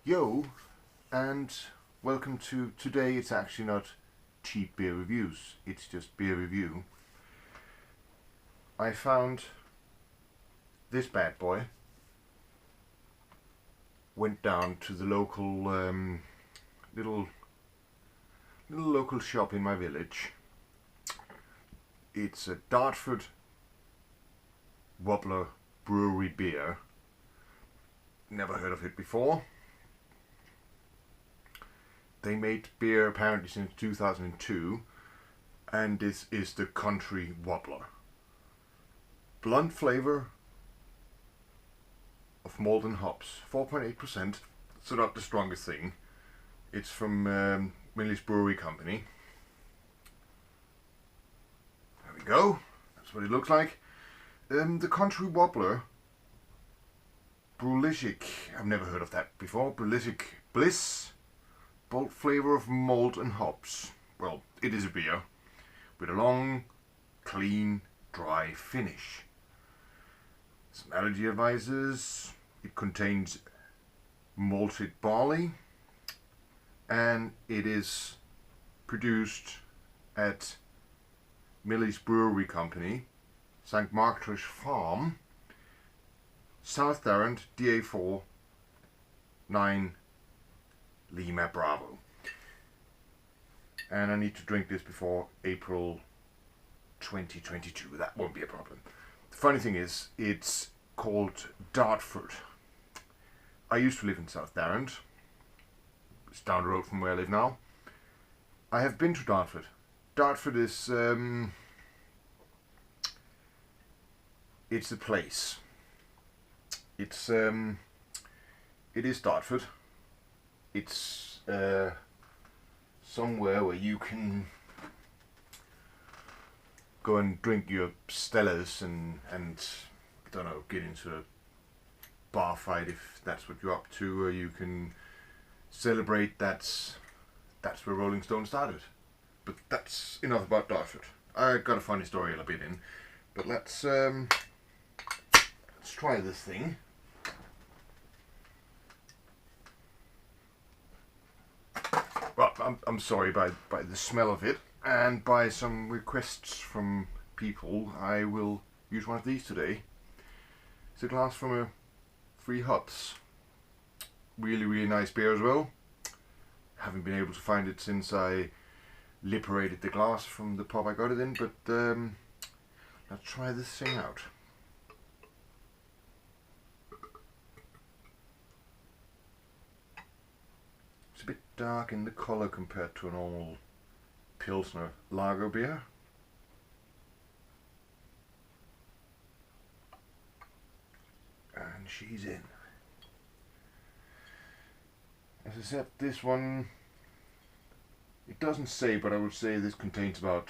Yo, and welcome to today. It's actually not cheap beer reviews, it's just beer review. I found this bad boy, went down to the local little local shop in my village. It's a Dartford Wobbler Brewery beer. Never heard of it before. They made beer apparently since 2002, and this is the Country Wobbler. Blunt flavour of malt and hops, 4.8%, so not the strongest thing. It's from Millis Brewing Company. There we go, that's what it looks like. The Country Wobbler, Brulicic, I've never heard of that before, Brulicic Bliss. Bold flavour of malt and hops. Well, it is a beer with a long, clean, dry finish. Some allergy advisors. It contains malted barley, and it is produced at Millis Brewing Company, St. Margaret's Farm, South Dartford, DA4 9 Lima Bravo. And I need to drink this before April 2022. That won't be a problem. The funny thing is, it's called Dartford. I used to live in South Dartford. It's down the road from where I live now. I have been to Dartford. Dartford is it's a place. It is Dartford. It's somewhere where you can go and drink your Stellas and I don't know, get into a bar fight if that's what you're up to, or you can celebrate that's where Rolling Stone started. But that's enough about Dartford. I got a funny story a bit in, but let's try this thing. Well, I'm sorry by the smell of it, and by some requests from people, I will use one of these today. It's a glass from a Free Hops. Really nice beer as well. Haven't been able to find it since I liberated the glass from the pub I got it in, but let's try this thing out. It's a bit dark in the colour compared to a normal Pilsner lager beer. And she's in. As I said, this one, it doesn't say, but I would say this contains about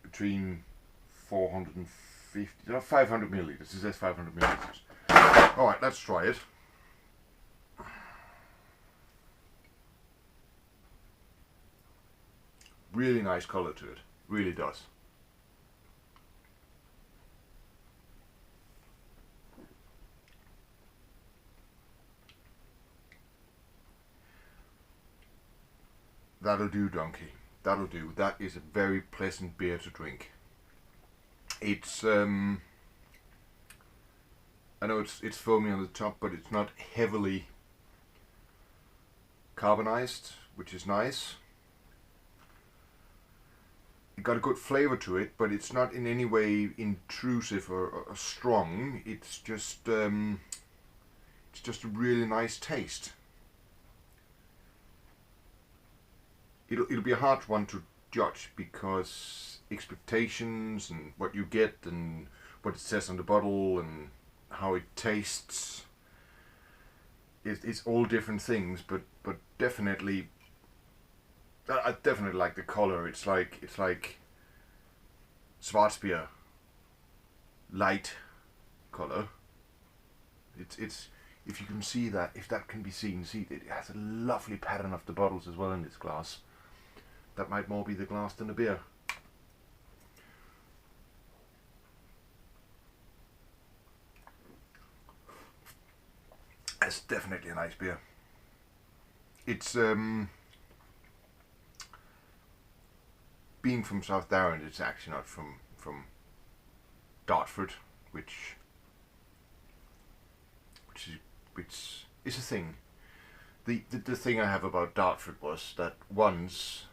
between 450 or 500 milliliters. It says 500 milliliters. Alright, let's try it. Really nice colour to it, really does. That'll do, donkey. That'll do. That is a very pleasant beer to drink. It's I know it's foamy on the top, but it's not heavily carbonized, which is nice. It got a good flavor to it, but it's not in any way intrusive or strong. It's just a really nice taste. It'll be a hard one to judge because expectations and what you get and what it says on the bottle and how it tastes, it's all different things. But definitely. I definitely like the color. It's like Schwarzbier light color. It's if you can see that, if that can be seen, see it has a lovely pattern of the bottles as well in this glass. That might more be the glass than the beer. As Yes, definitely a nice beer. It's being from South Darren, it's actually not from Dartford, which is a thing. The thing I have about Dartford was that once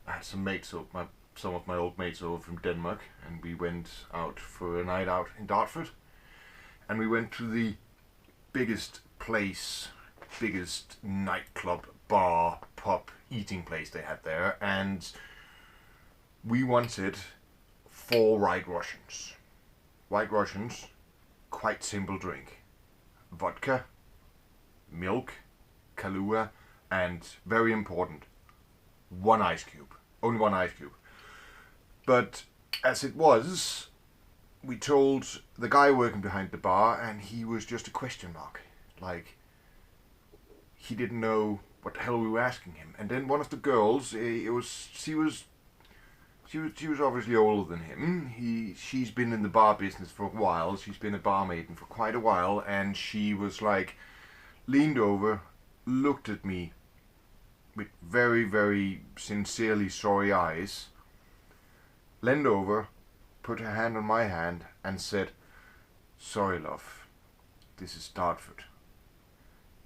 I had some of my old mates over from Denmark, and we went out for a night out in Dartford, and we went to the biggest nightclub, bar, pub, eating place they had there, and we wanted 4 White Russians. White Russians, quite simple drink. Vodka, milk, Kahlua, and very important, 1 ice cube. Only 1 ice cube. But as it was, we told the guy working behind the bar, and he was just a question mark. Like, he didn't know what the hell we were asking him. And then one of the girls, she was obviously older than him. She's been in the bar business for a while. She's been a barmaid for quite a while, and she was like, leaned over, looked at me with very, very sincerely sorry eyes, leaned over, put her hand on my hand, and said, "Sorry, love, this is Dartford.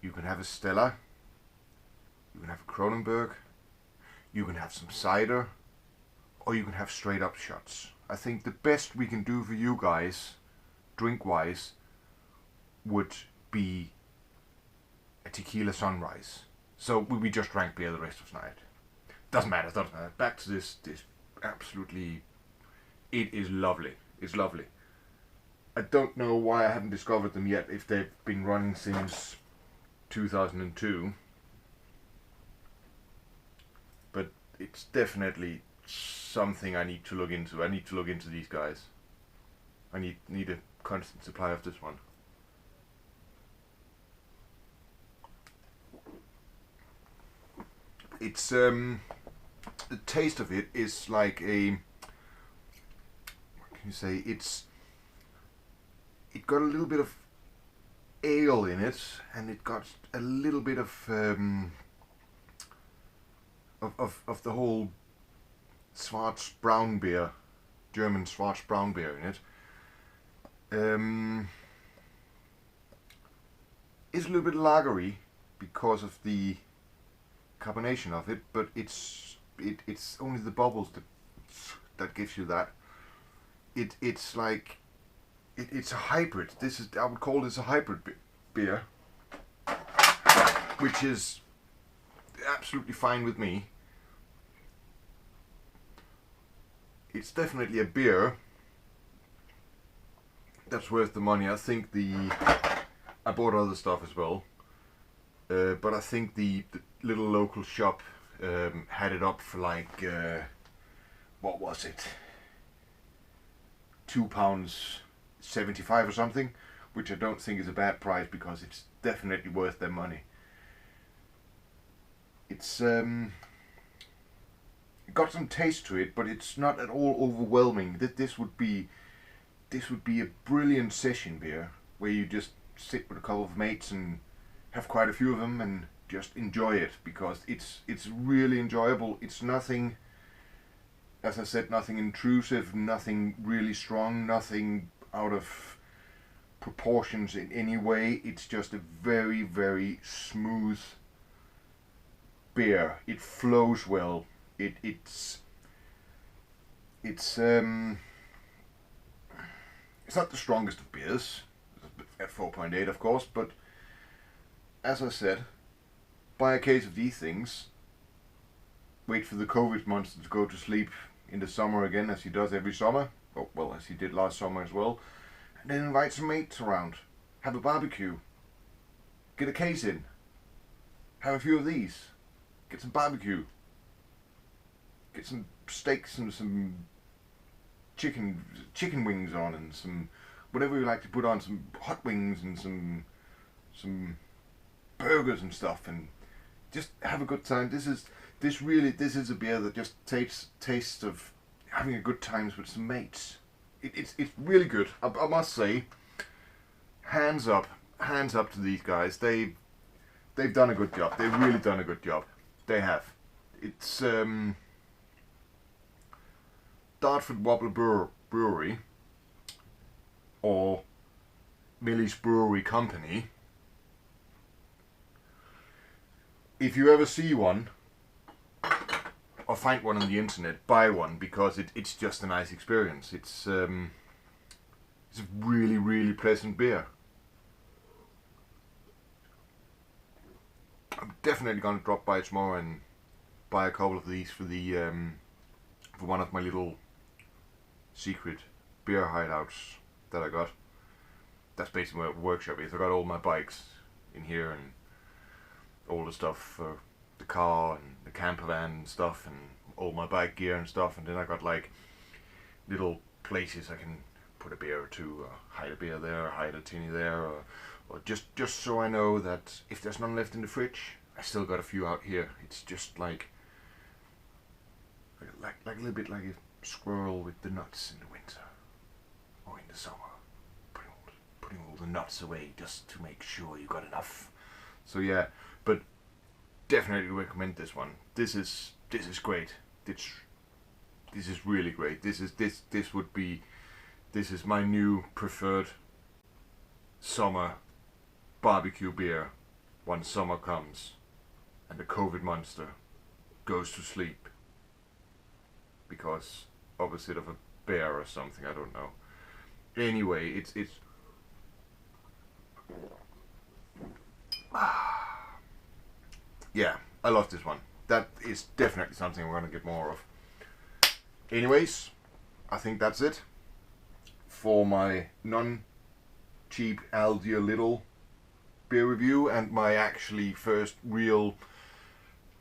You can have a Stella, you can have a Kronenberg, you can have some cider, or you can have straight up shots. I think the best we can do for you guys, drink-wise, would be a tequila sunrise." So we just drank beer the rest of the night. Doesn't matter. Back to this absolutely, it is lovely. It's lovely. I don't know why I haven't discovered them yet, if they've been running since 2002. But it's definitely something I need to look into. I need to look into these guys. I need a constant supply of this one. It's the taste of it is like a, what can you say? It got a little bit of ale in it, and it got a little bit of the whole Schwarzbraun beer, German Schwarzbraun beer in it. It's a little bit lagery because of the carbonation of it, but it's only the bubbles that gives you that. It's like it's a hybrid. I would call this a hybrid beer, which is absolutely fine with me. It's definitely a beer that's worth the money. I think I bought other stuff as well, but I think the little local shop had it up for like what was it, £2.75 or something, which I don't think is a bad price, because it's definitely worth their money. It's got some taste to it, but it's not at all overwhelming. This would be a brilliant session beer where you just sit with a couple of mates and have quite a few of them and just enjoy it, because it's really enjoyable. It's nothing, as I said, nothing intrusive, nothing really strong, nothing out of proportions in any way. It's just a very, very smooth beer. It flows well. It's not the strongest of beers at 4.8, of course, but as I said, buy a case of these things, wait for the COVID monster to go to sleep in the summer again, as he does every summer, well, as he did last summer as well, and then invite some mates around, have a barbecue, get a case in, have a few of these, get some barbecue, get some steaks and some chicken wings on, and some whatever you like to put on, some hot wings and some burgers and stuff, and just have a good time. This is a beer that just tastes of having a good times with some mates. It's really good. I must say, hands up, hands up to these guys. They've done a good job. They've really done a good job. They have. It's Dartford Wobbler Brewery, or Millis Brewing Company. If you ever see one or find one on the internet, buy one, because it's just a nice experience. It's a really, really pleasant beer. I'm definitely going to drop by tomorrow and buy a couple of these for the for one of my little secret beer hideouts that I got. That's basically where the workshop is. I got all my bikes in here and all the stuff for the car and the camper van and stuff, and all my bike gear and stuff, and then I got like little places I can put a beer or two, or hide a beer there, or hide a tinny there, or just so I know that if there's none left in the fridge, I still got a few out here. It's just like a little bit like a squirrel with the nuts in the winter or in the summer, putting all the nuts away just to make sure you got enough. So yeah, but definitely recommend this one. This is great. This is really great. This is my new preferred summer barbecue beer when summer comes and the COVID monster goes to sleep because opposite of a bear or something, I don't know. Anyway, it's yeah, I love this one. That is definitely something we're gonna get more of. Anyways, I think that's it for my non-cheap Aldia Little beer review, and my actually first real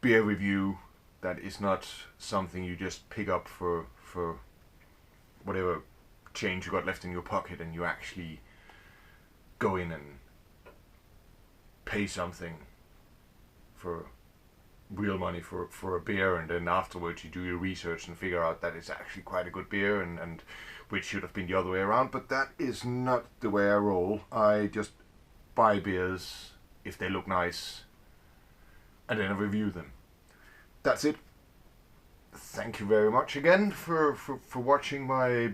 beer review that is not something you just pick up for whatever change you got left in your pocket, and you actually go in and pay something for real money for a beer, and then afterwards you do your research and figure out that it's actually quite a good beer, and which should have been the other way around. But that is not the way I roll. I just buy beers if they look nice and then I review them. That's it. Thank you very much again for watching my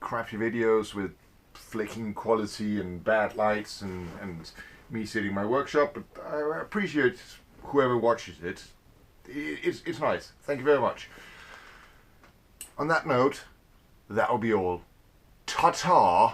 crappy videos with flicking quality and bad lights and me sitting in my workshop. But I appreciate whoever watches it. It's nice. Thank you very much. On that note, that'll be all. Ta-ta!